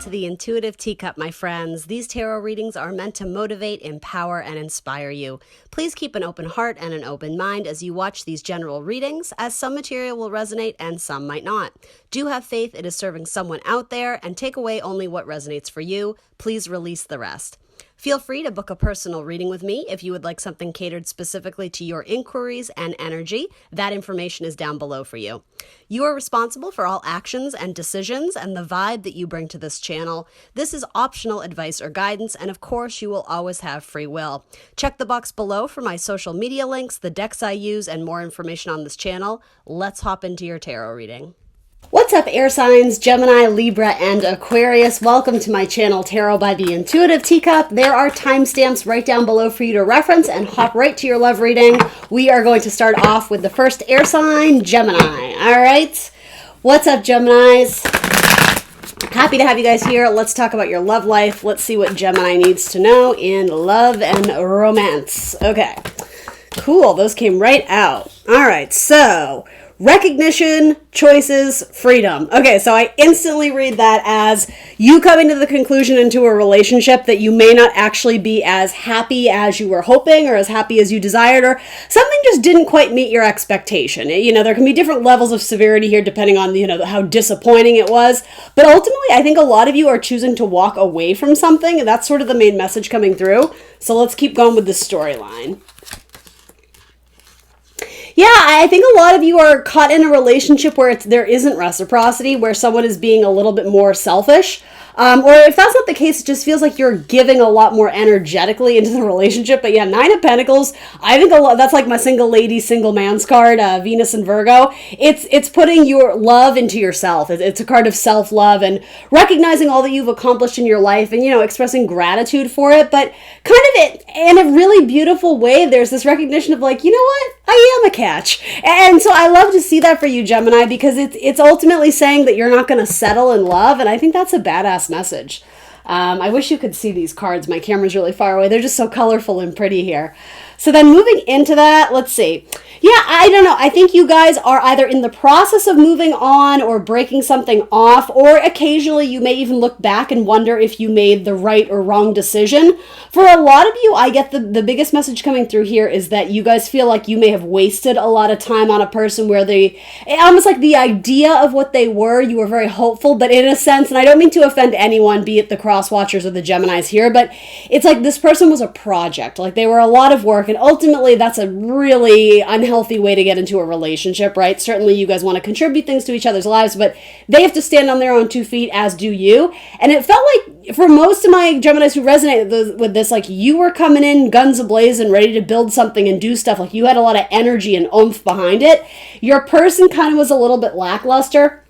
to the Intuitive Teacup, my friends. These tarot readings are meant to motivate, empower, and inspire you. Please keep an open heart and an open mind as you watch these general readings, as some material will resonate and some might not. Do have faith it is serving someone out there, and take away only what resonates for you. Please release the rest. Feel free to book a personal reading with me if you would like something catered specifically to your inquiries and energy. That information is down below for you. You are responsible for all actions and decisions and the vibe that you bring to this channel. This is optional advice or guidance, and of course, you will always have free will. Check the box below for my social media links, the decks I use, and more information on this channel. Let's hop into your tarot reading. What's up, air signs, Gemini, Libra, and Aquarius? Welcome to my channel, Tarot by the Intuitive Teacup. There are timestamps right down below for you to reference and hop right to your love reading. We are going to start off with the first air sign, Gemini. All right. What's up, Geminis? Happy to have you guys here. Let's talk about your love life. Let's see what Gemini needs to know in love and romance. Okay. Cool. Those came right out. All right. So, recognition, choices, freedom. Okay, so I instantly read that as you coming to the conclusion into a relationship that you may not actually be as happy as you were hoping or as happy as you desired, or something just didn't quite meet your expectation. You know, there can be different levels of severity here depending on, you know, how disappointing it was. But ultimately, I think a lot of you are choosing to walk away from something, and that's sort of the main message coming through. So let's keep going with the storyline. Yeah, I think a lot of you are caught in a relationship where there isn't reciprocity, where someone is being a little bit more selfish. Or if that's not the case, it just feels like you're giving a lot more energetically into the relationship. But yeah, Nine of Pentacles, I think that's like my single lady, single man's card, Venus and Virgo. It's putting your love into yourself. It's a card of self-love and recognizing all that you've accomplished in your life and, you know, expressing gratitude for it. But kind of in a really beautiful way, there's this recognition of like, you know what? I am a catch. And so I love to see that for you, Gemini, because it's ultimately saying that you're not going to settle in love. And I think that's a badass message. I wish you could see these cards. My camera's really far away. They're just so colorful and pretty here. So then moving into that, let's see. Yeah, I don't know. I think you guys are either in the process of moving on or breaking something off, or occasionally you may even look back and wonder if you made the right or wrong decision. For a lot of you, I get the biggest message coming through here is that you guys feel like you may have wasted a lot of time on a person where almost like the idea of what they were, you were very hopeful, but in a sense, and I don't mean to offend anyone, be it the cross watchers or the Geminis here, but it's like this person was a project. Like they were a lot of work, and ultimately that's a really unhealthy way to get into a relationship, right? Certainly you guys want to contribute things to each other's lives, but they have to stand on their own 2 feet, as do you. And it felt like for most of my Geminis who resonate with this, like you were coming in guns a-blazing, ready to build something and do stuff. Like you had a lot of energy and oomph behind it. Your person kind of was a little bit lackluster.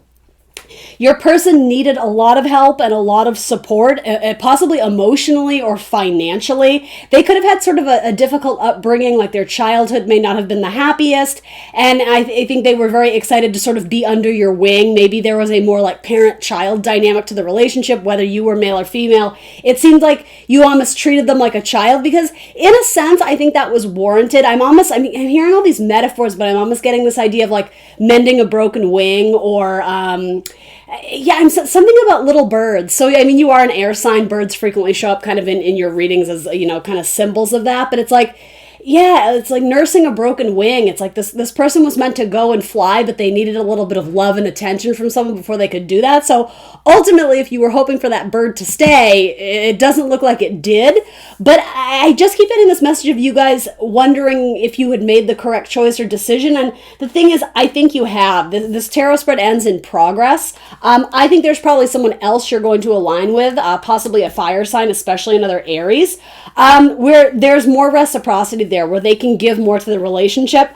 Your person needed a lot of help and a lot of support, possibly emotionally or financially. They could have had sort of a difficult upbringing, like their childhood may not have been the happiest. And I think they were very excited to sort of be under your wing. Maybe there was a more like parent-child dynamic to the relationship, whether you were male or female. It seemed like you almost treated them like a child because in a sense, I think that was warranted. I'm hearing all these metaphors, but I'm almost getting this idea of like mending a broken wing or, yeah, something about little birds. So, I mean, you are an air sign. Birds frequently show up kind of in your readings as, you know, kind of symbols of that. But it's like, yeah, it's like nursing a broken wing. It's like this person was meant to go and fly, but they needed a little bit of love and attention from someone before they could do that. So ultimately, if you were hoping for that bird to stay, it doesn't look like it did. But I just keep getting this message of you guys wondering if you had made the correct choice or decision. And the thing is, I think you have. This tarot spread ends in progress. I think there's probably someone else you're going to align with, possibly a fire sign, especially another Aries, where there's more reciprocity there, where they can give more to the relationship.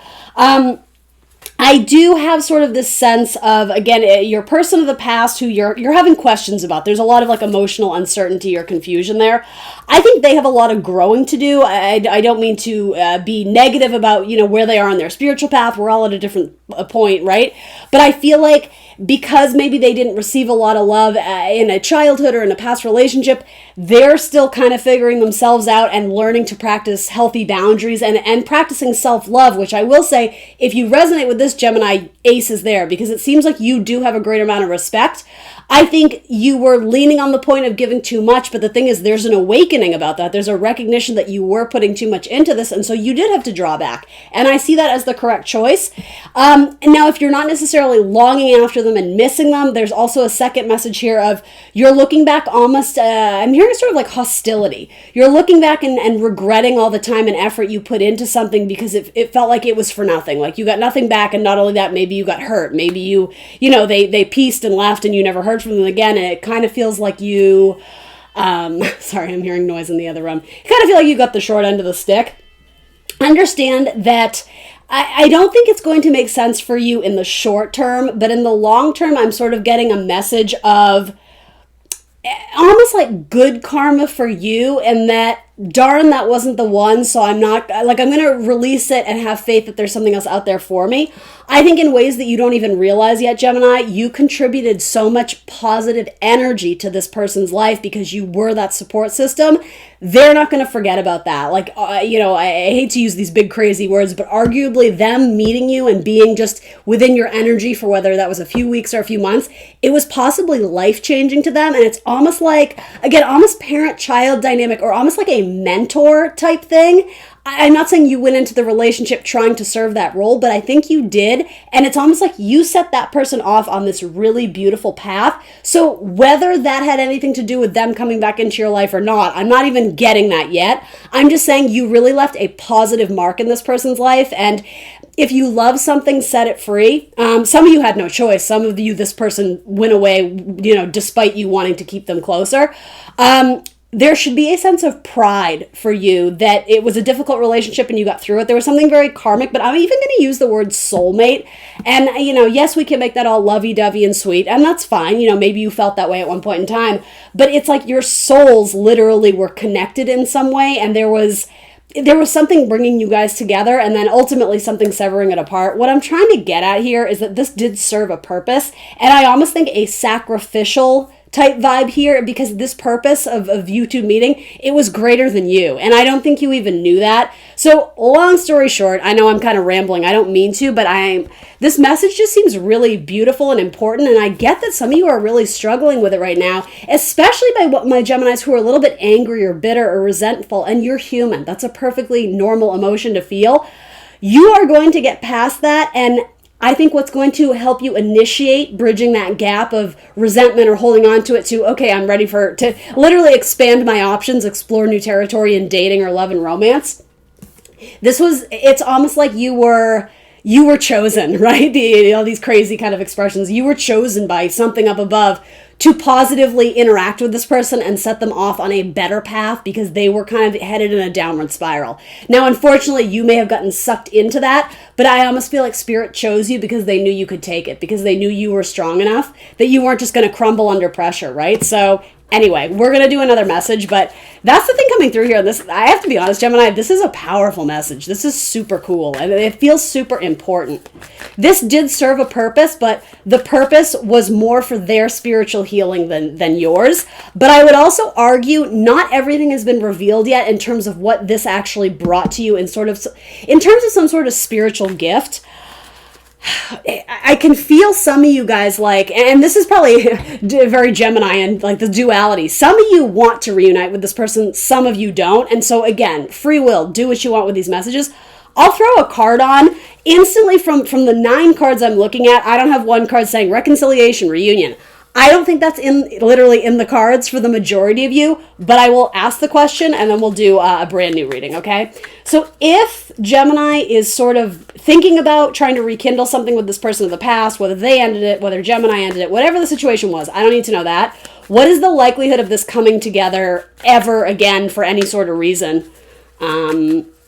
I do have sort of this sense of, again, your person of the past who you're having questions about. There's a lot of like emotional uncertainty or confusion there. I think they have a lot of growing to do. I don't mean to be negative about, you know, where they are on their spiritual path. We're all at a different point, right? But I feel like because maybe they didn't receive a lot of love in a childhood or in a past relationship, they're still kind of figuring themselves out and learning to practice healthy boundaries and practicing self-love, which I will say, if you resonate with this Gemini, ace is there, because it seems like you do have a great amount of respect. I think you were leaning on the point of giving too much, but the thing is, there's an awakening about that. There's a recognition that you were putting too much into this, and so you did have to draw back. And I see that as the correct choice. And now, if you're not necessarily longing after them and missing them, there's also a second message here of you're looking back almost, I'm hearing sort of like hostility. You're looking back and regretting all the time and effort you put into something because it felt like it was for nothing. Like you got nothing back, and not only that, maybe you got hurt. Maybe they pieced and left and you never heard from them again, and it kind of feels like you sorry, I'm hearing noise in the other room. You kind of feel like you got the short end of the stick. Understand that I don't think it's going to make sense for you in the short term, but in the long term, I'm sort of getting a message of almost like good karma for you, and that darn, that wasn't the one, so I'm going to release it and have faith that there's something else out there for me. I think in ways that you don't even realize yet, Gemini, you contributed so much positive energy to this person's life because you were that support system. They're not going to forget about that. Like, I hate to use these big crazy words, but arguably them meeting you and being just within your energy for whether that was a few weeks or a few months, it was possibly life-changing to them. And it's almost like, again, almost parent-child dynamic, or almost like a mentor type thing. I'm not saying you went into the relationship trying to serve that role, but I think you did. And it's almost like you set that person off on this really beautiful path. So whether that had anything to do with them coming back into your life or not, I'm not even getting that yet. I'm just saying you really left a positive mark in this person's life. And if you love something, set it free. Some of you had no choice. Some of you, this person went away, despite you wanting to keep them closer. There should be a sense of pride for you that it was a difficult relationship and you got through it. There was something very karmic, but I'm even going to use the word soulmate. And, yes, we can make that all lovey-dovey and sweet, and that's fine. Maybe you felt that way at one point in time, but it's like your souls literally were connected in some way, and there was something bringing you guys together, and then ultimately something severing it apart. What I'm trying to get at here is that this did serve a purpose, and I almost think a sacrificial type vibe here, because this purpose of you two meeting, it was greater than you, and I don't think you even knew that. So long story short, I know I'm kind of rambling, I don't mean to, but this message just seems really beautiful and important, and I get that some of you are really struggling with it right now, especially by my Geminis who are a little bit angry or bitter or resentful, and you're human. That's a perfectly normal emotion to feel. You are going to get past that, and I think what's going to help you initiate bridging that gap of resentment or holding on to it to, okay, I'm ready to literally expand my options, explore new territory in dating or love and romance. It's almost like you were chosen, right? All these crazy kind of expressions. You were chosen by something up above to positively interact with this person and set them off on a better path because they were kind of headed in a downward spiral. Now, unfortunately, you may have gotten sucked into that, but I almost feel like Spirit chose you because they knew you could take it, because they knew you were strong enough that you weren't just going to crumble under pressure, right? So anyway, we're going to do another message, but that's the thing coming through here. This, I have to be honest, Gemini, this is a powerful message. This is super cool, and it feels super important. This did serve a purpose, but the purpose was more for their spiritual healing than yours. But I would also argue not everything has been revealed yet in terms of what this actually brought to you in terms of some sort of spiritual gift. I can feel some of you guys like, and this is probably very Gemini and like the duality. Some of you want to reunite with this person, some of you don't. And so again, free will, do what you want with these messages. I'll throw a card on instantly from the 9 cards I'm looking at. I don't have one card saying reconciliation, reunion. I don't think that's literally in the cards for the majority of you, but I will ask the question and then we'll do a brand new reading, okay? So if Gemini is sort of thinking about trying to rekindle something with this person of the past, whether they ended it, whether Gemini ended it, whatever the situation was, I don't need to know that. What is the likelihood of this coming together ever again for any sort of reason?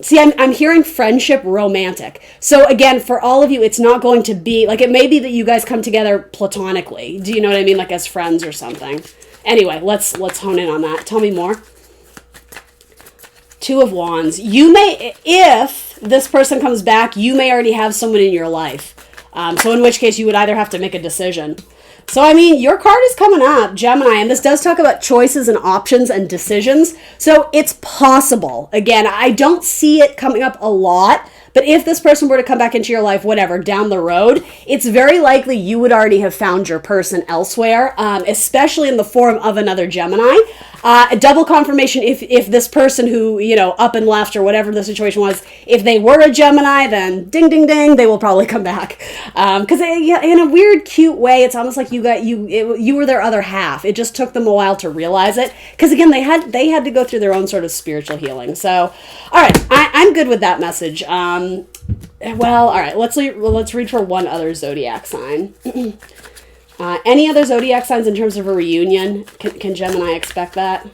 See, I'm hearing friendship, romantic. So again, for all of you, it's not going to be, like, it may be that you guys come together platonically. Do you know what I mean? Like as friends or something. Anyway, let's hone in on that. Tell me more. 2 of Wands. You may, if this person comes back, you may already have someone in your life. So in which case you would either have to make a decision. So, I mean, your card is coming up, Gemini, and this does talk about choices and options and decisions. So it's possible. Again, I don't see it coming up a lot, But if this person were to come back into your life, whatever, down the road, it's very likely you would already have found your person elsewhere, especially in the form of another Gemini. Double confirmation if this person who, up and left or whatever the situation was, if they were a Gemini, then ding, ding, ding, they will probably come back. Because in a weird, cute way, it's almost like you were their other half. It just took them a while to realize it. Because again, they had to go through their own sort of spiritual healing. So, all right, I'm good with that message. Well, all right, let's read for one other zodiac sign. Any other zodiac signs in terms of a reunion? Can Gemini expect that?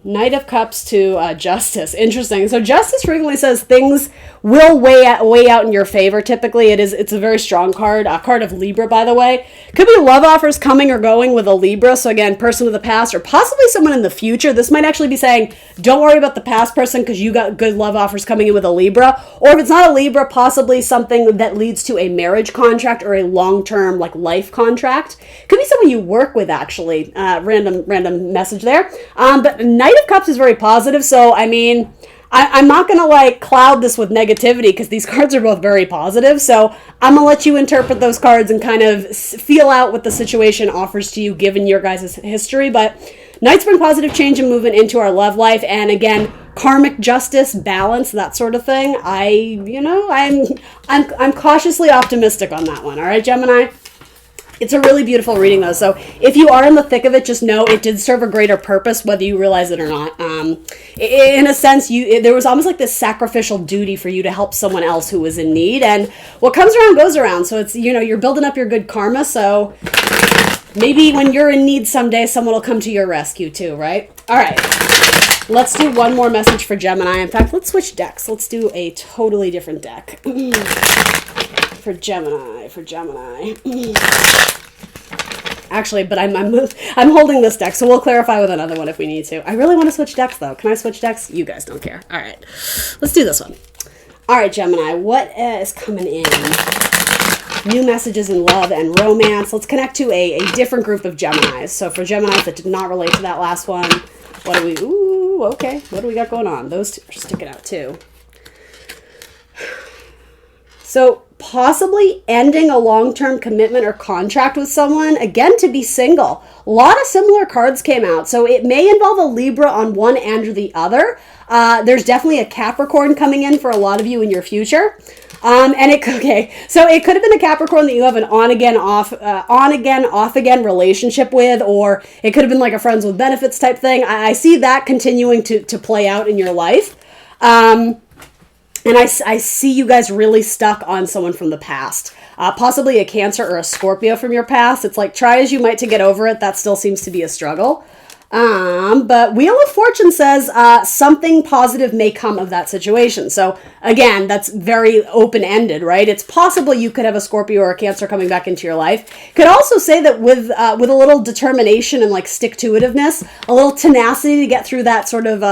Knight of Cups to Justice. Interesting. So Justice frequently says things will weigh out in your favor. Typically, it's a very strong card. A card of Libra, by the way. Could be love offers coming or going with a Libra. So again, person of the past or possibly someone in the future. This might actually be saying, don't worry about the past person because you got good love offers coming in with a Libra. Or if it's not a Libra, possibly something that leads to a marriage contract or a long-term life contract. Could be someone you work with, actually. Random message there. But Knight of Cups is very positive. So, I mean, I'm not going to cloud this with negativity because these cards are both very positive. So I'm going to let you interpret those cards and kind of feel out what the situation offers to you given your guys' history. But Knights bring positive change and movement into our love life. And again, karmic justice, balance, that sort of thing. I'm cautiously optimistic on that one. All right, Gemini? It's a really beautiful reading, though. So if you are in the thick of it, just know it did serve a greater purpose, whether you realize it or not. In a sense, there was almost like this sacrificial duty for you to help someone else who was in need. And what comes around goes around. So it's, you're building up your good karma. So maybe when you're in need someday, someone will come to your rescue too, right? All right. Let's do one more message for Gemini. In fact, let's switch decks. Let's do a totally different deck. For Gemini. Actually, but I'm holding this deck, so we'll clarify with another one if we need to. I really want to switch decks, though. Can I switch decks? You guys don't care. All right. Let's do this one. All right, Gemini. What is coming in? New messages in love and romance. Let's connect to a different group of Geminis. So for Geminis that did not relate to that last one, okay. What do we got going on? Those two are sticking out, too. So possibly ending a long-term commitment or contract with someone, again, to be single. A lot of similar cards came out. So it may involve a Libra on one and or the other. There's definitely a Capricorn coming in for a lot of you in your future. So it could have been a Capricorn that you have an on-again, off-again relationship with, or it could have been like a friends with benefits type thing. I see that continuing to play out in your life. And I see you guys really stuck on someone from the past. Possibly a Cancer or a Scorpio from your past. It's like, try as you might to get over it, that still seems to be a struggle. But Wheel of Fortune says something positive may come of that situation. So again, that's very open-ended, right? It's possible you could have a Scorpio or a Cancer coming back into your life. Could also say that with a little determination and stick-to-itiveness, a little tenacity to get through that sort of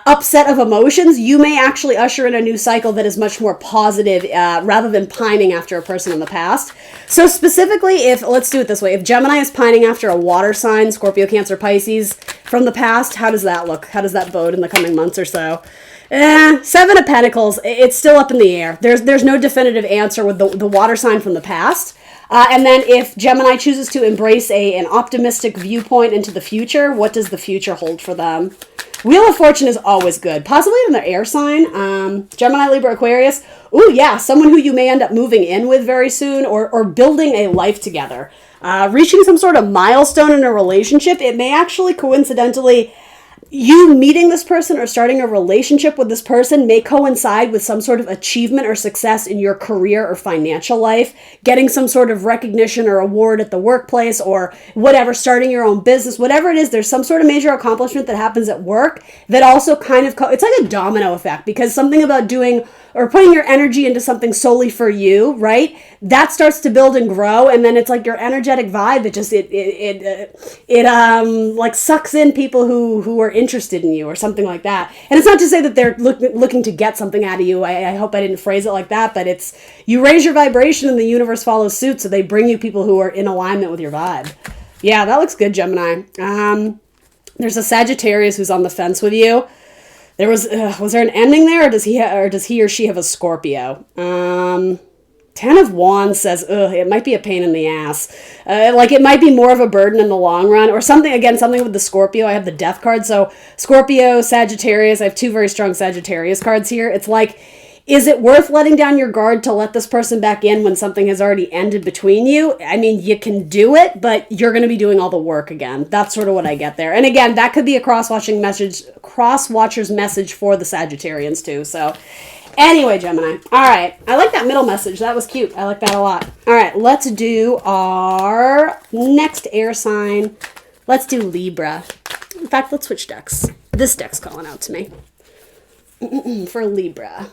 upset of emotions, you may actually usher in a new cycle that is much more positive rather than pining after a person in the past. So specifically, let's do it this way. If Gemini is pining after a water sign, Scorpio, Cancer, Pisces from the past, how does that look? How does that bode in the coming months or so? Seven of Pentacles, it's still up in the air. There's no definitive answer with the water sign from the past. And then if Gemini chooses to embrace an optimistic viewpoint into the future, what does the future hold for them? Wheel of Fortune is always good. Possibly in the air sign. Gemini, Libra, Aquarius. Ooh, yeah, someone who you may end up moving in with very soon or building a life together. Reaching some sort of milestone in a relationship. It may actually coincidentally, you meeting this person or starting a relationship with this person may coincide with some sort of achievement or success in your career or financial life, getting some sort of recognition or award at the workplace or whatever, starting your own business, whatever it is, there's some sort of major accomplishment that happens at work that also kind of, it's like a domino effect because something about doing or putting your energy into something solely for you, right? That starts to build and grow, and then it's like your energetic vibe. It just like sucks in people who are interested in you or something like that. And it's not to say that they're looking to get something out of you. I hope I didn't phrase it like that, but it's you raise your vibration and the universe follows suit. So they bring you people who are in alignment with your vibe. Yeah, that looks good, Gemini. There's a Sagittarius who's on the fence with you. Was there an ending there, or does he or she have a Scorpio? 10 of Wands says, ugh, it might be a pain in the ass. Like, it might be more of a burden in the long run, or something, again, something with the Scorpio. I have the Death card, so Scorpio, Sagittarius, I have two very strong Sagittarius cards here. It's like, is it worth letting down your guard to let this person back in when something has already ended between you? I mean, you can do it, but you're going to be doing all the work again. That's sort of what I get there. And again, that could be a cross-watcher's message for the Sagittarians too. So anyway, Gemini. All right. I like that middle message. That was cute. I like that a lot. All right. Let's do our next air sign. Let's do Libra. In fact, let's switch decks. This deck's calling out to me. For Libra.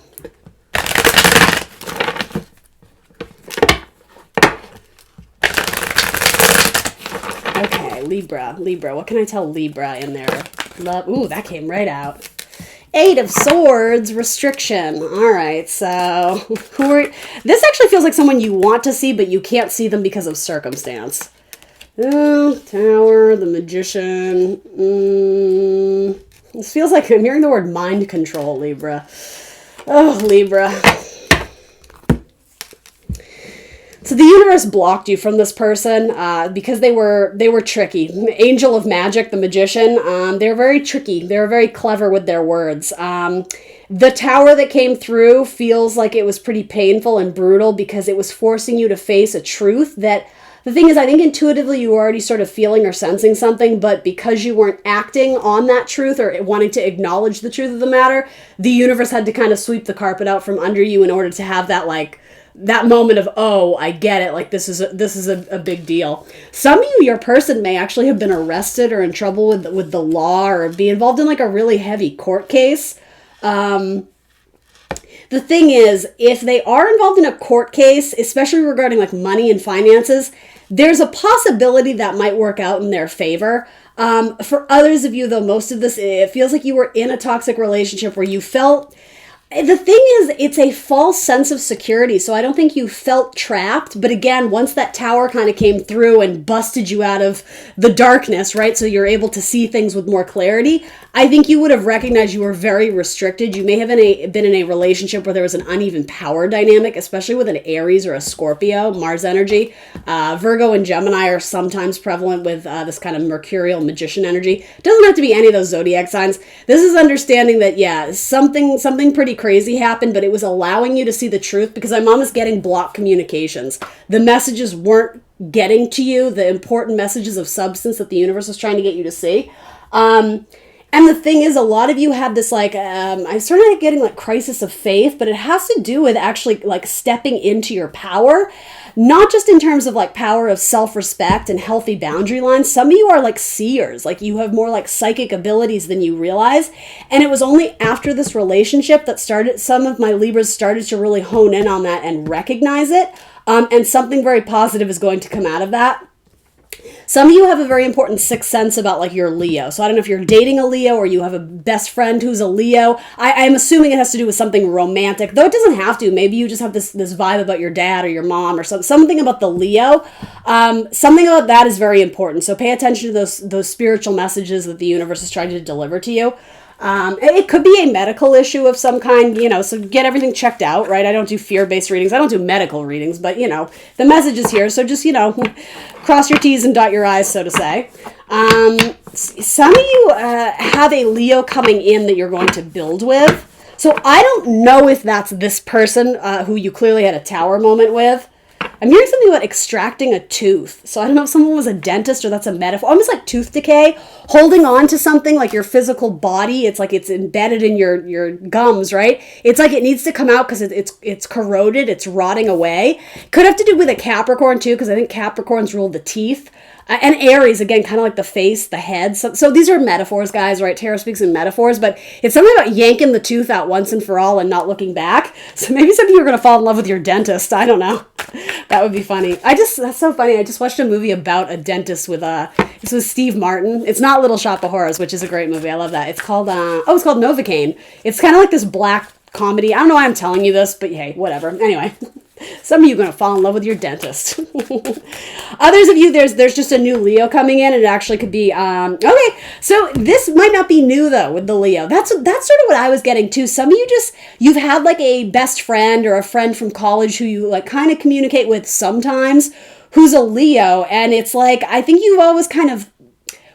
Okay, Libra. What can I tell Libra in there? Love. Ooh, that came right out. 8 of Swords, restriction. All right, so this actually feels like someone you want to see, but you can't see them because of circumstance. Tower, the Magician. This feels like I'm hearing the word mind control, Libra. Oh, Libra. So the universe blocked you from this person because they were tricky. Angel of Magic, the Magician, they're very tricky. They're very clever with their words. The Tower that came through feels like it was pretty painful and brutal because it was forcing you to face a truth that, the thing is, I think intuitively you were already sort of feeling or sensing something, but because you weren't acting on that truth or wanting to acknowledge the truth of the matter, the universe had to kind of sweep the carpet out from under you in order to have that, like, that moment of, oh, I get it, like this is a big deal. Some of you, your person may actually have been arrested or in trouble with the law or be involved in like a really heavy court case. The thing is, if they are involved in a court case, especially regarding like money and finances, there's a possibility that might work out in their favor. For others of you, though, most of this, it feels like you were in a toxic relationship where you felt... The thing is, it's a false sense of security, so I don't think you felt trapped. But again, once that Tower kind of came through and busted you out of the darkness, right, so you're able to see things with more clarity, I think you would have recognized you were very restricted. You may have been in a relationship where there was an uneven power dynamic, especially with an Aries or a Scorpio, Mars energy. Virgo and Gemini are sometimes prevalent with this kind of mercurial magician energy. It doesn't have to be any of those zodiac signs. This is understanding that, yeah, something pretty crazy happened, but it was allowing you to see the truth because I'm almost getting blocked communications. The messages weren't getting to you, the important messages of substance that the universe was trying to get you to see. And the thing is, a lot of you had this like, I'm sort of getting like crisis of faith, but it has to do with actually like stepping into your power. Not just in terms of like power of self-respect and healthy boundary lines. Some of you are like seers, like you have more like psychic abilities than you realize. And it was only after this relationship that some of my Libras started to really hone in on that and recognize it. And something very positive is going to come out of that. Some of you have a very important sixth sense about like your Leo. So I don't know if you're dating a Leo or you have a best friend who's a Leo. I'm assuming it has to do with something romantic, though it doesn't have to. Maybe you just have this vibe about your dad or your mom or something about the Leo. Something about that is very important. So pay attention to those spiritual messages that the universe is trying to deliver to you. It could be a medical issue of some kind, so get everything checked out, right? I don't do fear-based readings. I don't do medical readings, but, the message is here. So just, cross your T's and dot your I's, so to say. Some of you have a Leo coming in that you're going to build with. So I don't know if that's this person who you clearly had a Tower moment with. I'm hearing something about extracting a tooth. So I don't know if someone was a dentist or that's a metaphor. Almost like tooth decay. Holding on to something like your physical body. It's like it's embedded in your gums, right? It's like it needs to come out because it's corroded. It's rotting away. Could have to do with a Capricorn too, because I think Capricorns rule the teeth. And Aries, again, kind of like the face, the head. So these are metaphors, guys, right? Tarot speaks in metaphors, but it's something about yanking the tooth out once and for all and not looking back. So maybe some of you are going to fall in love with your dentist. I don't know. That would be funny. That's so funny. I just watched a movie about a dentist with this was Steve Martin. It's not Little Shop of Horrors, which is a great movie. I love that. It's called Novocaine. It's kind of like this black comedy. I don't know why I'm telling you this, but hey, whatever. Anyway. Some of you are going to fall in love with your dentist. Others of you, there's just a new Leo coming in, and it actually could be, okay, so this might not be new, though, with the Leo. That's sort of what I was getting to. Some of you you've had, like, a best friend or a friend from college who you, like, kind of communicate with sometimes, who's a Leo, and it's like, I think you've always kind of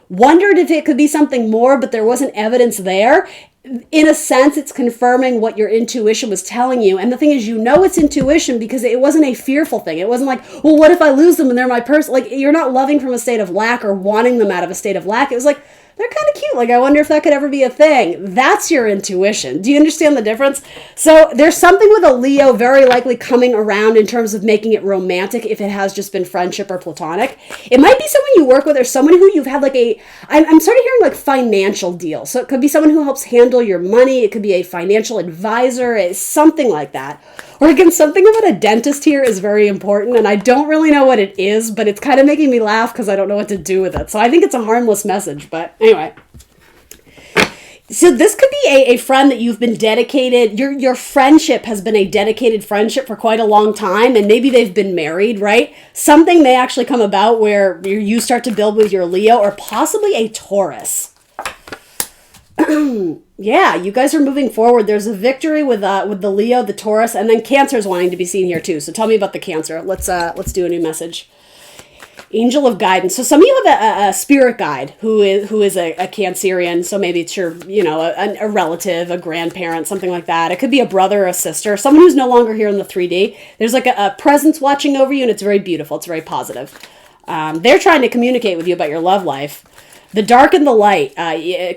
wondered if it could be something more, but there wasn't evidence there. In a sense, it's confirming what your intuition was telling you. And the thing is, it's intuition because it wasn't a fearful thing. It wasn't like, well, what if I lose them and they're my person? Like, you're not loving from a state of lack or wanting them out of a state of lack. It was like, they're kind of cute. Like, I wonder if that could ever be a thing. That's your intuition. Do you understand the difference? So there's something with a Leo very likely coming around in terms of making it romantic if it has just been friendship or platonic. It might be someone you work with or someone who you've had like I'm starting hearing like financial deal. So it could be someone who helps handle your money. It could be a financial advisor, something like that. Or again, something about a dentist here is very important, and I don't really know what it is, but it's kind of making me laugh because I don't know what to do with it. So I think it's a harmless message, but anyway. So this could be a friend that you've been dedicated, your friendship has been a dedicated friendship for quite a long time, and maybe they've been married, right? Something may actually come about where you start to build with your Leo, or possibly a Taurus. Yeah, you guys are moving forward. There's a victory with the Leo, the Taurus, and then Cancer's wanting to be seen here too. So tell me about the Cancer. Let's do a new message. Angel of guidance. So some of you have a spirit guide who is a Cancerian. So maybe it's your, a relative, a grandparent, something like that. It could be a brother or a sister, someone who's no longer here in the 3D. There's like a presence watching over you, and it's very beautiful. It's very positive. They're trying to communicate with you about your love life. The dark and the light,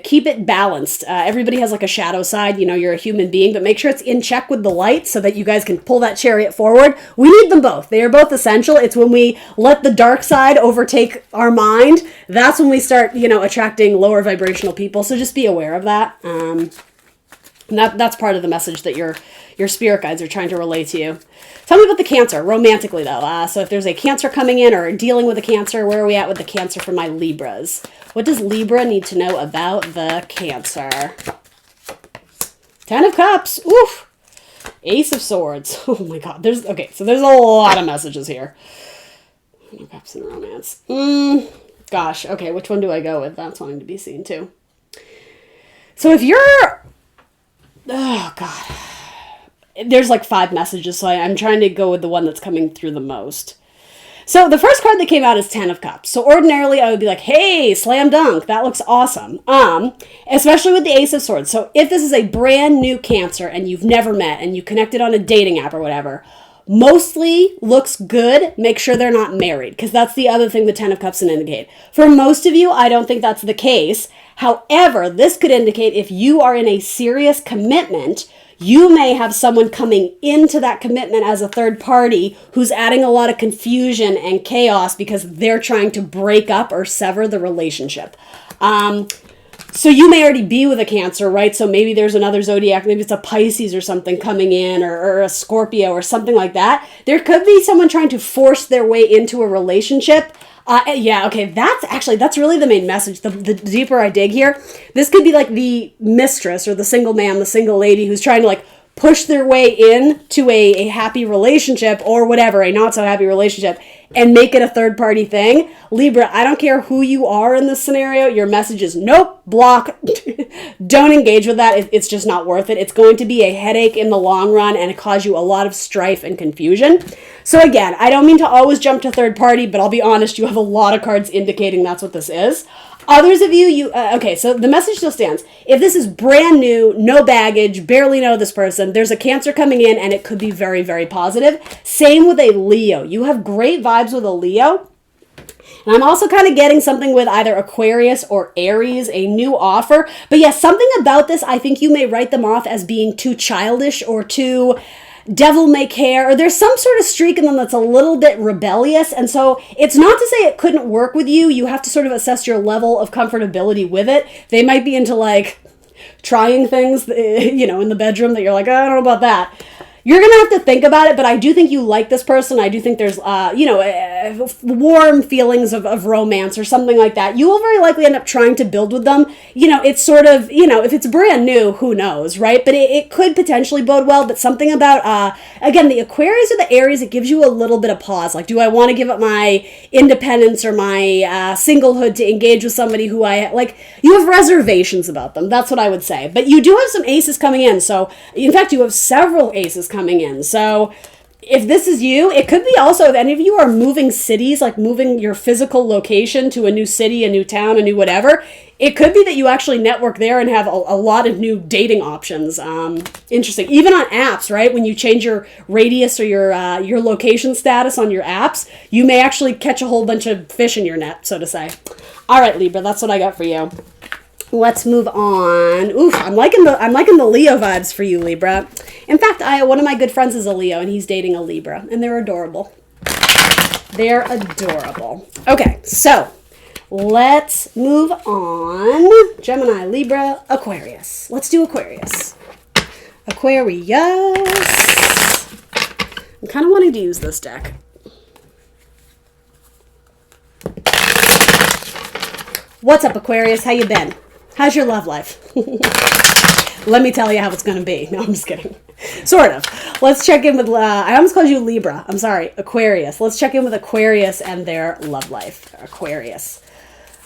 keep it balanced. Everybody has like a shadow side, you're a human being, but make sure it's in check with the light so that you guys can pull that chariot forward. We need them both. They are both essential. It's when we let the dark side overtake our mind, that's when we start, attracting lower vibrational people. So just be aware of that. And that's part of the message that your spirit guides are trying to relay to you. Tell me about the Cancer, romantically though. So if there's a Cancer coming in or dealing with a Cancer, where are we at with the Cancer for my Libras? What does Libra need to know about the Cancer? 10 of Cups. Oof. Ace of Swords. Oh my God. There's a lot of messages here. 10 of Cups and romance. Gosh. Okay. Which one do I go with? That's wanting to be seen too. So if you're, oh God, there's like 5 messages. So I'm trying to go with the one that's coming through the most. So the first card that came out is 10 of Cups. So ordinarily I would be like, hey, slam dunk, that looks awesome. Especially with the Ace of Swords. So if this is a brand new Cancer and you've never met and you connected on a dating app or whatever, mostly looks good. Make sure they're not married, because that's the other thing the 10 of Cups can indicate. For most of you, I don't think that's the case. However, this could indicate if you are in a serious commitment, you may have someone coming into that commitment as a third party who's adding a lot of confusion and chaos because they're trying to break up or sever the relationship. So you may already be with a Cancer, right? So maybe there's another zodiac, maybe it's a Pisces or something coming in, or a Scorpio or something like that. There could be someone trying to force their way into a relationship. That's really the main message. The deeper I dig here, this could be like the mistress or the single man, the single lady who's trying to like push their way in to a happy relationship or whatever, a not so happy relationship, and make it a third party thing. Libra, I don't care who you are in this scenario. Your message is nope, block, don't engage with that. It's just not worth it. It's going to be a headache in the long run and it cause you a lot of strife and confusion. So again, I don't mean to always jump to third party, but I'll be honest, you have a lot of cards indicating that's what this is. Others of you, so the message still stands. If this is brand new, no baggage, barely know this person, there's a Cancer coming in and it could be very, very positive. Same with a Leo. You have great vibes with a Leo. And I'm also kind of getting something with either Aquarius or Aries, a new offer. But yes, something about this, I think you may write them off as being too childish or too devil may care, or there's some sort of streak in them that's a little bit rebellious. And so it's not to say it couldn't work with you. You have to sort of assess your level of comfortability with it. They might be into like trying things, in the bedroom that you're like, I don't know about that. You're going to have to think about it, but I do think you like this person. I do think there's, warm feelings of romance or something like that, you will very likely end up trying to build with them. It's sort of, if it's brand new, who knows, right? But it could potentially bode well, but something about, again, the Aquarius or the Aries, it gives you a little bit of pause. Like, do I want to give up my independence or my singlehood to engage with somebody who you have reservations about them. That's what I would say. But you do have some aces coming in. So, in fact, you have several aces coming in. So, if this is you, it could be also if any of you are moving cities, like moving your physical location to a new city, a new town, a new whatever, it could be that you actually network there and have a lot of new dating options. Interesting. Even on apps, right? When you change your radius or your location status on your apps, you may actually catch a whole bunch of fish in your net, so to say. All right, Libra, that's what I got for you. Let's move on. Oof, I'm liking the Leo vibes for you, Libra. In fact, one of my good friends is a Leo, and he's dating a Libra, and they're adorable. They're adorable. Okay, so let's move on. Gemini, Libra, Aquarius. Let's do Aquarius. Aquarius. I'm kind of wanting to use this deck. What's up, Aquarius? How you been? How's your love life? Let me tell you how it's going to be. No, I'm just kidding. Sort of. Let's check in with, I almost called you Libra. I'm sorry, Aquarius. Let's check in with Aquarius and their love life. Aquarius.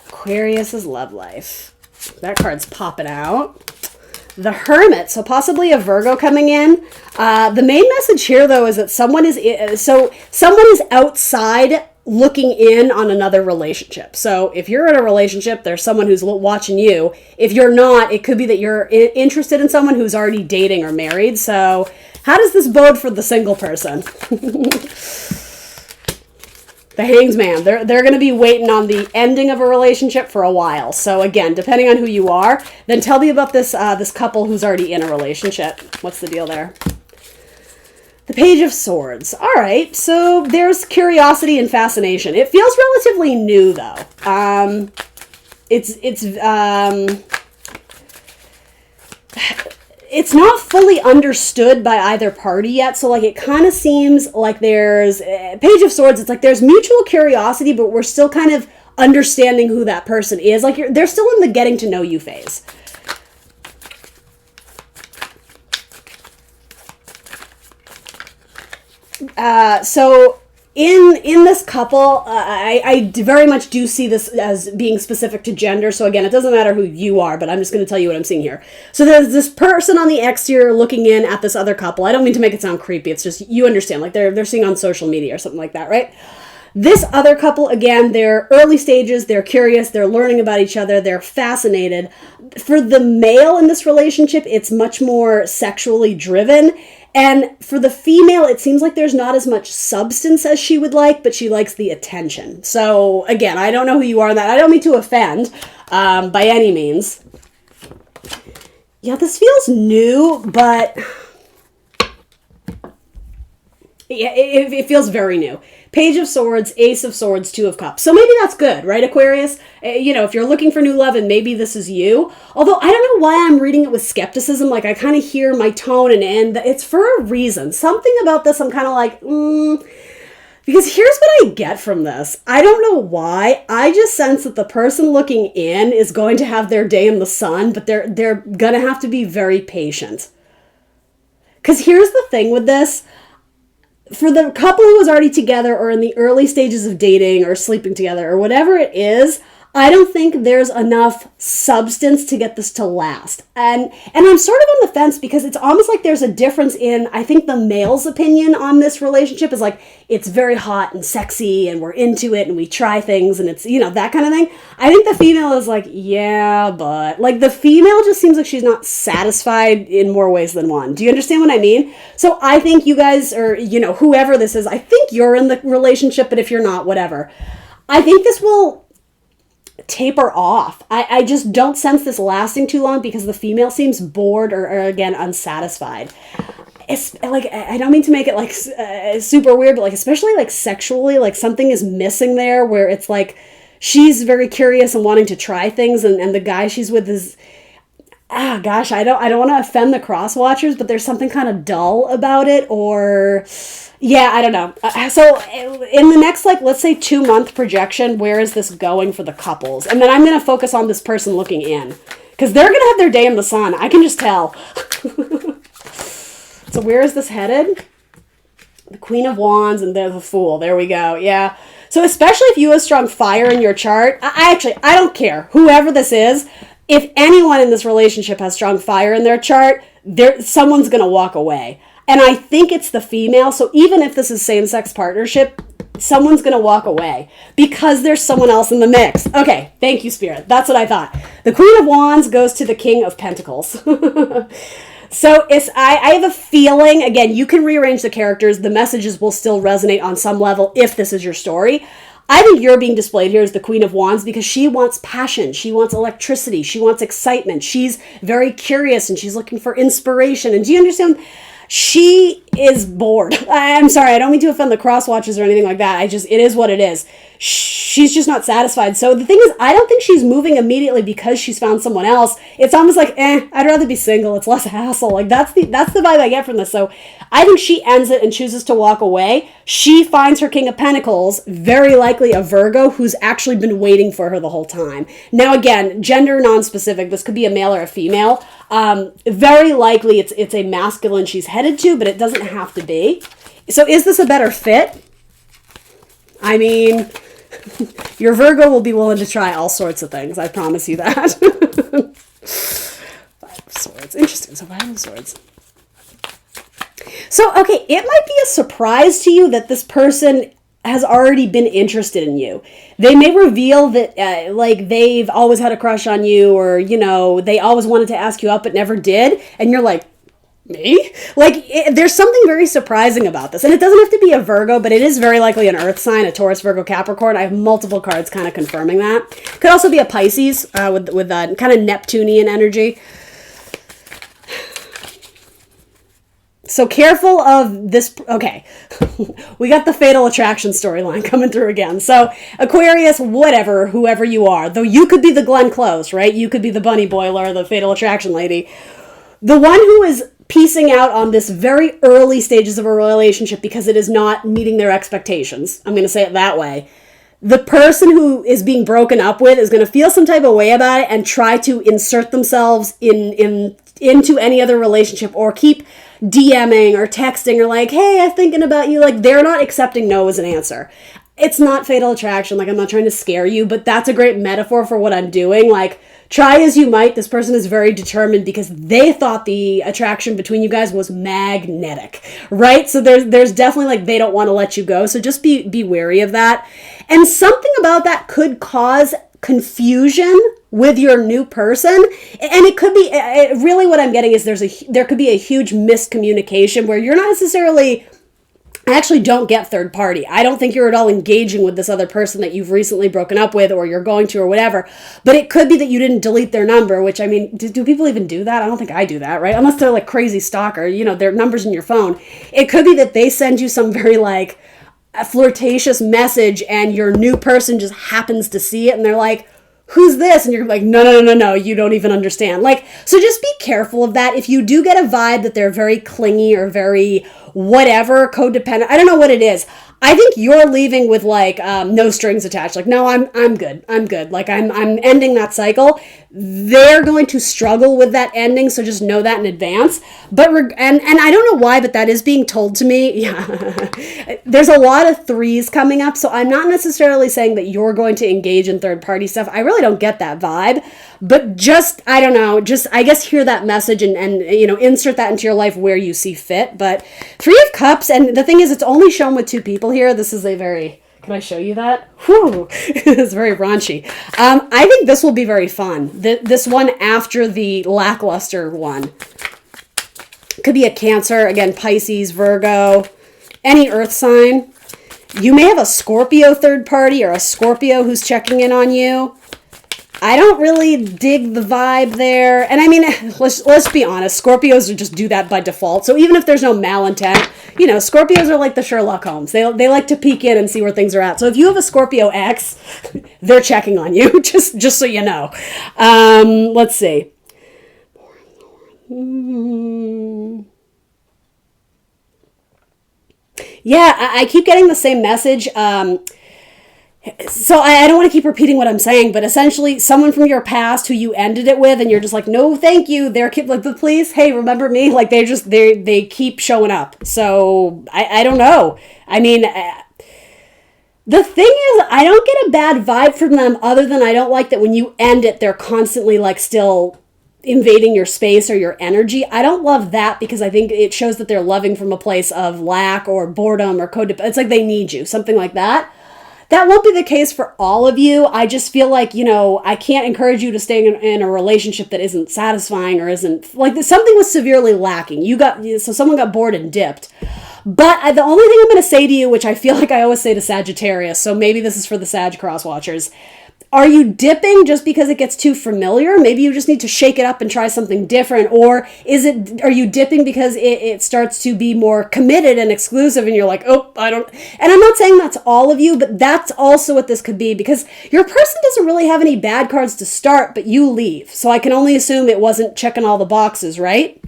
Aquarius's love life. That card's popping out. The Hermit, so possibly a Virgo coming in. The main message here, though, is that someone is outside looking in on another relationship. So if you're in a relationship, there's someone who's watching you. If you're not, it could be that you're interested in someone who's already dating or married. So how does this bode for the single person? The Hanged Man. They're going to be waiting on the ending of a relationship for a while. So again, depending on who you are, then tell me about this couple who's already in a relationship. What's the deal there? The Page of Swords. All right, so there's curiosity and fascination. It feels relatively new, though. It's not fully understood by either party yet, so it kind of seems like there's Page of Swords. It's like there's mutual curiosity, but we're still kind of understanding who that person is. They're still in the getting to know you phase. So in this couple, I very much do see this as being specific to gender. So again, it doesn't matter who you are, but I'm just going to tell you what I'm seeing here. So there's this person on the exterior looking in at this other couple. I don't mean to make it sound creepy. It's just, you understand, like they're seeing on social media or something like that, right? This other couple, again, they're early stages, they're curious, they're learning about each other, they're fascinated. For the male in this relationship, it's much more sexually driven. And for the female, it seems like there's not as much substance as she would like, but she likes the attention. So again, I don't know who you are in that. I don't mean to offend by any means. Yeah, this feels new, but yeah, it feels very new. Page of Swords, Ace of Swords, Two of Cups. So maybe that's good, right, Aquarius? If you're looking for new love and maybe this is you. Although I don't know why I'm reading it with skepticism. I kind of hear my tone and it's for a reason. Something about this I'm kind of like, because here's what I get from this. I don't know why. I just sense that the person looking in is going to have their day in the sun, but they're going to have to be very patient. Because here's the thing with this. For the couple who is already together or in the early stages of dating or sleeping together or whatever it is, I don't think there's enough substance to get this to last. And I'm sort of on the fence because it's almost like there's a difference in, I think the male's opinion on this relationship is like, it's very hot and sexy and we're into it and we try things and it's, that kind of thing. I think the female is like, yeah, but the female just seems like she's not satisfied in more ways than one. Do you understand what I mean? So I think you guys, or, whoever this is, I think you're in the relationship, but if you're not, whatever. I think this will taper off. I just don't sense this lasting too long because the female seems bored or again, unsatisfied. It's I don't mean to make it super weird, but especially sexually, something is missing there where it's she's very curious and wanting to try things and the guy she's with is, gosh, I don't want to offend the cross watchers, but there's something kind of dull about it, or yeah, I don't know. So in the next, like, let's say 2-month projection, where is this going for the couples? And then I'm going to focus on this person looking in, because they're going to have their day in the sun. I can just tell. So where is this headed? The Queen of Wands and the Fool. There we go. Yeah. So especially if you have strong fire in your chart, I don't care. Whoever this is, if anyone in this relationship has strong fire in their chart, someone's going to walk away. And I think it's the female. So even if this is same-sex partnership, someone's going to walk away because there's someone else in the mix. Okay, thank you, Spirit. That's what I thought. The Queen of Wands goes to the King of Pentacles. So I have a feeling, again, you can rearrange the characters. The messages will still resonate on some level if this is your story. I think you're being displayed here as the Queen of Wands because she wants passion. She wants electricity. She wants excitement. She's very curious and she's looking for inspiration. And do you understand? She is bored. I'm sorry, I don't mean to offend the cross watchers or anything like that. It is what it is. She's just not satisfied. So the thing is, I don't think she's moving immediately because she's found someone else. It's almost like, I'd rather be single. It's less hassle. Like that's the vibe I get from this. So I think she ends it and chooses to walk away. She finds her King of Pentacles, very likely a Virgo, who's actually been waiting for her the whole time. Now again, gender non-specific. This could be a male or a female. Very likely it's a masculine she's headed to, but it doesn't have to be. So is this a better fit? I mean, your Virgo will be willing to try all sorts of things. I promise you that. Five of Swords. Interesting. So Five of Swords. So, okay, it might be a surprise to you that this person has already been interested in you. They may reveal that, like, they've always had a crush on you, or, you know, they always wanted to ask you out but never did, and you're like, me? Like, there's something very surprising about this. And it doesn't have to be a Virgo, but it is very likely an earth sign, a Taurus, Virgo, Capricorn. I have multiple cards kind of confirming that. Could also be a Pisces with that kind of Neptunian energy. So careful of this. Okay, we got the fatal attraction storyline coming through again. So Aquarius, whatever, whoever you are, though you could be the Glenn Close, right? You could be the bunny boiler, the fatal attraction lady. The one who is piecing out on this very early stages of a relationship because it is not meeting their expectations. I'm going to say it that way. The person who is being broken up with is going to feel some type of way about it and try to insert themselves into any other relationship, or keep DMing or texting or like, hey, I'm thinking about you. Like, they're not accepting no as an answer. It's not fatal attraction. Like, I'm not trying to scare you, but that's a great metaphor for what I'm doing. Like, try as you might, this person is very determined because they thought the attraction between you guys was magnetic, right? So there's definitely, like, they don't want to let you go. So just be wary of that. And something about that could cause confusion with your new person. And it could be, really what I'm getting is there could be a huge miscommunication where you're not necessarily, I actually don't get third party. I don't think you're at all engaging with this other person that you've recently broken up with, or you're going to, or whatever. But it could be that you didn't delete their number, which, I mean, do people even do that? I don't think I do that, right? Unless they're like crazy stalker, you know, their number's in your phone. It could be that they send you some very like a flirtatious message and your new person just happens to see it and they're like, who's this? And you're like, no, you don't even understand. Like, so just be careful of that. If you do get a vibe that they're very clingy or very whatever, codependent, I don't know what it is. I think you're leaving with like no strings attached. Like, no, I'm good. Like, I'm ending that cycle. They're going to struggle with that ending, so just know that in advance. But and I don't know why, but that is being told to me. Yeah, there's a lot of threes coming up, so I'm not necessarily saying that you're going to engage in third party stuff. I really don't get that vibe. But just, I don't know, just, I guess, hear that message and you know, insert that into your life where you see fit. But Three of Cups, and the thing is, it's only shown with two people here. This is a very, can I show you that? Whew, it's very raunchy. I think this will be very fun. This one after the lackluster one. Could be a Cancer, again, Pisces, Virgo, any earth sign. You may have a Scorpio third party or a Scorpio who's checking in on you. I don't really dig the vibe there. And I mean, let's be honest, Scorpios just do that by default. So even if there's no malintent, you know, Scorpios are like the Sherlock Holmes. They like to peek in and see where things are at. So if you have a Scorpio ex, they're checking on you, just so you know. Let's see. More Yeah, I keep getting the same message. So I don't want to keep repeating what I'm saying, but essentially someone from your past who you ended it with and you're just like, no, thank you. They're keep like the police. Hey, remember me? Like they keep showing up. So I don't know. I mean, the thing is, I don't get a bad vibe from them other than I don't like that when you end it, they're constantly like still invading your space or your energy. I don't love that because I think it shows that they're loving from a place of lack or boredom or codependence. It's like they need you, something like that. That won't be the case for all of you. I just feel like, I can't encourage you to stay in a relationship that isn't satisfying or isn't, like something was severely lacking. So someone got bored and dipped. But the only thing I'm going to say to you, which I feel like I always say to Sagittarius, so maybe this is for the Sag cross watchers, are you dipping just because it gets too familiar? Maybe you just need to shake it up and try something different. Or are you dipping because it starts to be more committed and exclusive and you're like, oh, I don't. And I'm not saying that's all of you, but that's also what this could be because your person doesn't really have any bad cards to start, but you leave. So I can only assume it wasn't checking all the boxes, right?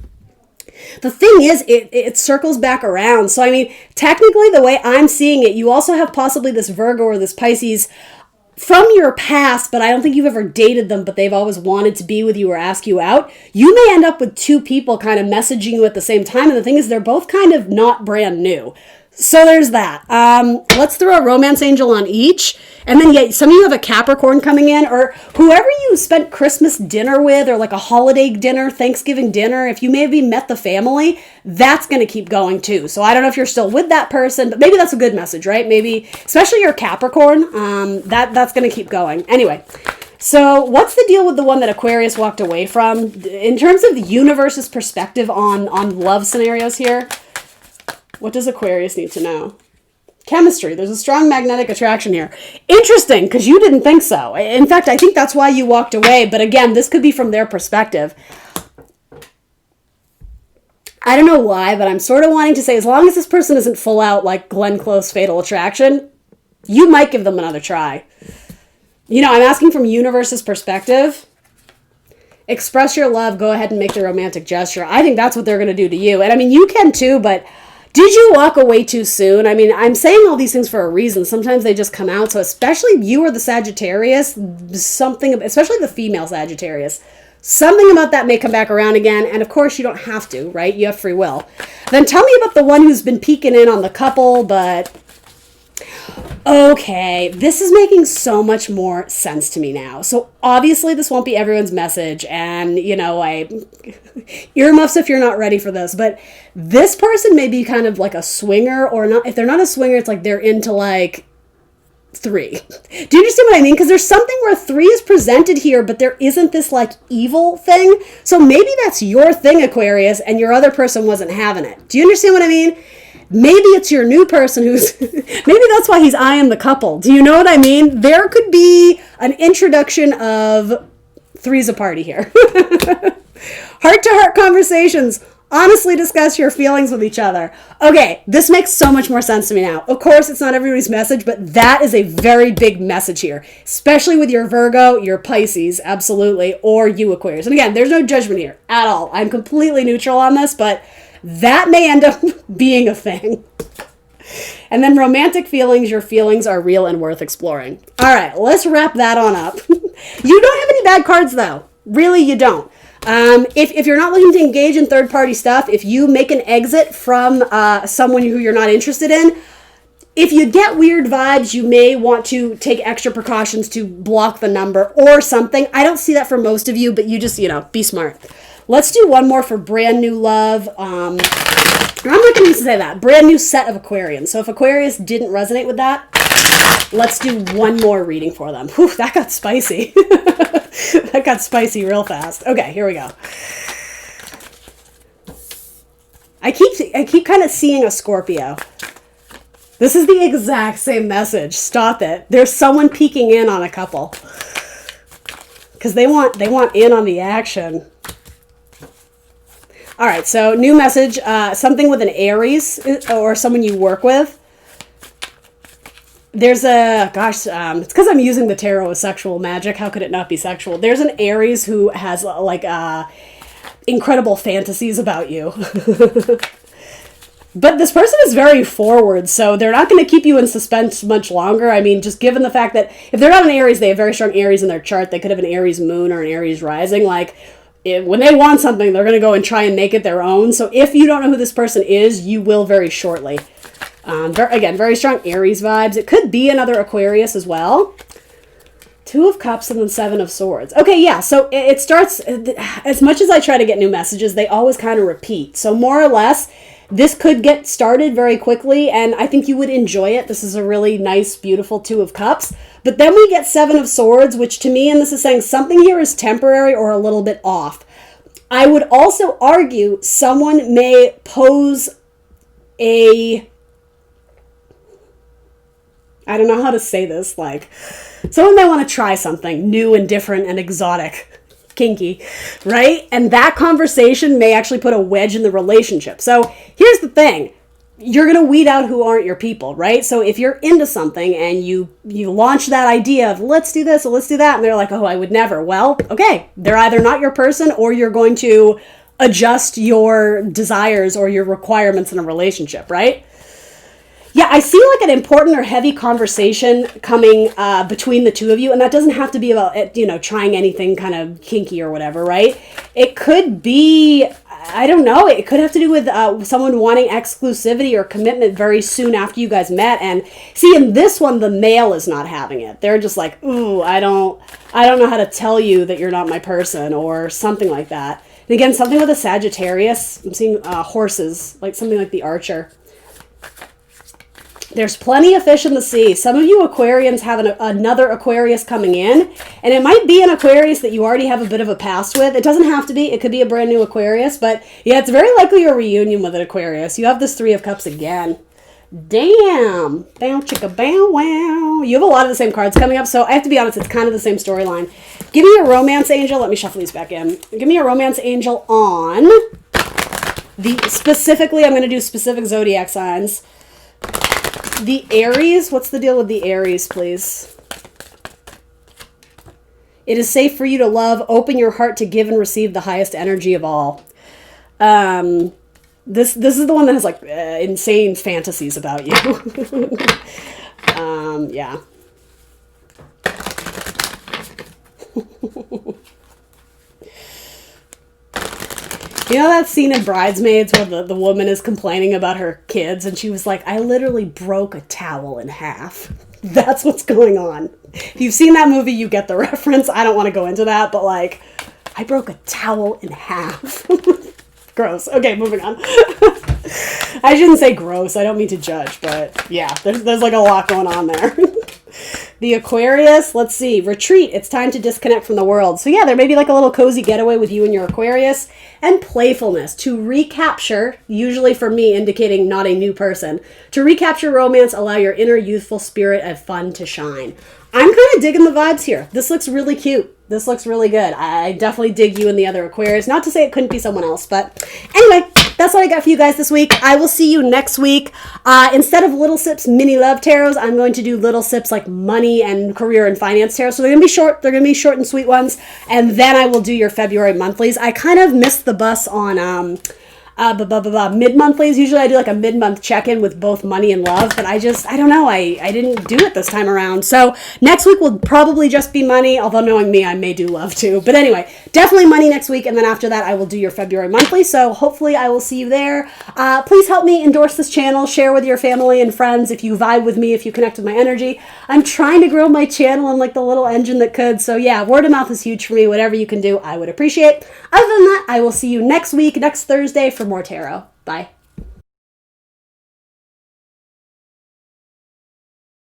The thing is, it circles back around. So, I mean, technically, the way I'm seeing it, you also have possibly this Virgo or this Pisces from your past, but I don't think you've ever dated them, but they've always wanted to be with you or ask you out. You may end up with two people kind of messaging you at the same time. And the thing is, they're both kind of not brand new. So there's that. Let's throw a romance angel on each. And then, yeah, some of you have a Capricorn coming in, or whoever you spent Christmas dinner with, or like a holiday dinner, Thanksgiving dinner. If you maybe met the family, that's going to keep going too. So I don't know if you're still with that person, but maybe that's a good message, right? Maybe, especially your Capricorn, that's going to keep going. Anyway, so what's the deal with the one that Aquarius walked away from? In terms of the universe's perspective on love scenarios here, what does Aquarius need to know? Chemistry. There's a strong magnetic attraction here. Interesting, because you didn't think so. In fact, I think that's why you walked away. But again, this could be from their perspective. I don't know why, but I'm sort of wanting to say, as long as this person isn't full out like Glenn Close Fatal Attraction, you might give them another try. I'm asking from universe's perspective. Express your love. Go ahead and make the romantic gesture. I think that's what they're going to do to you. And I mean, you can too, but did you walk away too soon? I mean, I'm saying all these things for a reason. Sometimes they just come out. So especially you or the Sagittarius, especially the female Sagittarius, something about that may come back around again. And of course, you don't have to, right? You have free will. Then tell me about the one who's been peeking in on the couple, but okay, this is making so much more sense to me now. So obviously this won't be everyone's message, and I earmuffs if you're not ready for this, but this person may be kind of like a swinger, or not. If they're not a swinger, it's like they're into like 3. Do you understand what I mean? Because there's something where 3 is presented here, but there isn't this like evil thing. So maybe that's your thing, Aquarius, and your other person wasn't having it. Do you understand what I mean? Maybe it's your new person who's, maybe that's why he's eyeing the couple. Do you know what I mean? There could be an introduction of 3's a party here. Heart-to-heart conversations. Honestly discuss your feelings with each other. Okay, this makes so much more sense to me now. Of course, it's not everybody's message, but that is a very big message here, especially with your Virgo, your Pisces, absolutely, or you Aquarius. And again, there's no judgment here at all. I'm completely neutral on this, but that may end up being a thing. And then romantic feelings, your feelings are real and worth exploring. All right, let's wrap that on up. You don't have any bad cards, though. Really, you don't. If you're not looking to engage in third-party stuff, if you make an exit from someone who you're not interested in, if you get weird vibes, you may want to take extra precautions to block the number or something. I don't see that for most of you, but you just, be smart. Let's do one more for brand new love. I'm not going to say that. Brand new set of Aquarians. So if Aquarius didn't resonate with that, let's do one more reading for them. Whew, that got spicy. That got spicy real fast. Okay, here we go. I keep kind of seeing a Scorpio. This is the exact same message. Stop it. There's someone peeking in on a couple. Because they want in on the action. All right, so new message, something with an Aries or someone you work with. There's it's because I'm using the tarot as sexual magic. How could it not be sexual? There's an Aries who has incredible fantasies about you. But this person is very forward, so they're not going to keep you in suspense much longer. I mean, just given the fact that if they're not an Aries, they have very strong Aries in their chart. They could have an Aries moon or an Aries rising. Like, when they want something, they're going to go and try and make it their own. So if you don't know who this person is, you will very shortly. Again, very strong Aries vibes. It could be another Aquarius as well. 2 of Cups and then 7 of Swords. Okay, yeah, so it starts, as much as I try to get new messages, they always kind of repeat. So more or less, this could get started very quickly, and I think you would enjoy it. This is a really nice, beautiful 2 of Cups. But then we get 7 of Swords, which to me, and this is saying something here is temporary or a little bit off. I would also argue someone may pose I don't know how to say this, like, someone may want to try something new and different and exotic. Kinky, right? And that conversation may actually put a wedge in the relationship. So here's the thing. You're going to weed out who aren't your people, right? So if you're into something and you launch that idea of let's do this or let's do that, and they're like, oh, I would never. Well, okay, they're either not your person or you're going to adjust your desires or your requirements in a relationship, right? Yeah, I see like an important or heavy conversation coming between the two of you, and that doesn't have to be about, trying anything kind of kinky or whatever, right? It could be, I don't know, it could have to do with someone wanting exclusivity or commitment very soon after you guys met. And see, in this one, the male is not having it. They're just like, ooh, I don't know how to tell you that you're not my person or something like that. And again, something with a Sagittarius. I'm seeing horses, like something like the Archer. There's plenty of fish in the sea. Some of you Aquarians have another Aquarius coming in, and it might be an Aquarius that you already have a bit of a past with. It doesn't have to be. It could be a brand new Aquarius, but yeah, it's very likely a reunion with an Aquarius. You have this 3 of Cups again. Damn. Bow chicka bow wow. You have a lot of the same cards coming up, so I have to be honest, it's kind of the same storyline. Give me a romance angel. Let me shuffle these back in. Give me a romance angel on specifically, I'm going to do specific zodiac signs. The Aries, what's the deal with the Aries, please? It is safe for you to love. Open your heart to give and receive the highest energy of all. This is the one that has like insane fantasies about you. Yeah. You know that scene in Bridesmaids where the woman is complaining about her kids and she was like, I literally broke a towel in half. That's what's going on. If you've seen that movie, you get the reference. I don't want to go into that, but like, I broke a towel in half. Gross. Okay, moving on. I shouldn't say gross. I don't mean to judge, but yeah, there's like a lot going on there. The Aquarius, let's see, retreat. It's time to disconnect from the world. So yeah, there may be like a little cozy getaway with you and your Aquarius. And playfulness, to recapture, usually for me indicating not a new person, to recapture romance, allow your inner youthful spirit of fun to shine. I'm kind of digging the vibes here. This looks really cute. This looks really good. I definitely dig you and the other Aquarius. Not to say it couldn't be someone else, but anyway, that's what I got for you guys this week. I will see you next week. Instead of Little Sips mini love tarots, I'm going to do Little Sips like money and career and finance tarot. So they're going to be short. They're going to be short and sweet ones. And then I will do your February monthlies. I kind of missed the bus on mid-monthlies. Usually I do like a mid-month check-in with both money and love, but I don't know. I didn't do it this time around. So next week will probably just be money, although knowing me, I may do love too. But anyway, definitely money next week, and then after that, I will do your February monthly. So hopefully I will see you there. Please help me endorse this channel, share with your family and friends if you vibe with me, if you connect with my energy. I'm trying to grow my channel and like the little engine that could. So yeah, word of mouth is huge for me. Whatever you can do, I would appreciate. Other than that, I will see you next week, next Thursday for more tarot. Bye.